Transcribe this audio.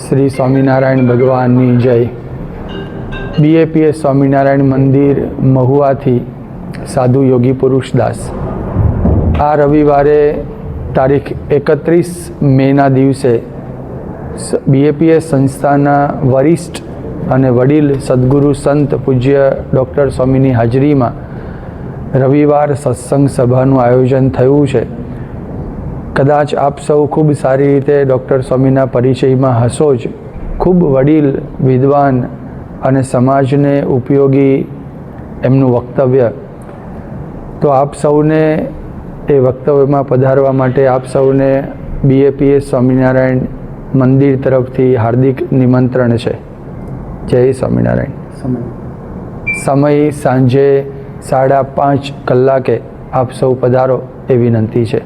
શ્રી સ્વામિનારાયણ ભગવાનની જય। BAPS સ્વામિનારાયણ મંદિર મહુવાથી સાધુ યોગી પુરુષ દાસ આ રવિવારે તારીખ 31 મેના દિવસે BAPS સંસ્થાના વરિષ્ઠ અને વડીલ સદગુરુ સંત પૂજ્ય ડૉક્ટર સ્વામીની હાજરીમાં રવિવાર સત્સંગ સભાનું આયોજન થયું છે। કદાચ આપ સૌ ખૂબ સારી રીતે ડૉક્ટર સ્વામીના પરિચયમાં હશો જ। ખૂબ વડીલ વિદ્વાન અને સમાજને ઉપયોગી એમનું વક્તવ્ય, તો આપ સૌને એ વક્તવ્યમાં પધારવા માટે આપ સૌને BAPS સ્વામિનારાયણ મંદિર તરફથી હાર્દિક નિમંત્રણ છે। જય સ્વામિનારાયણ। સમય સાંજે 5:30 કલાકે આપ સૌ પધારો એ વિનંતી છે।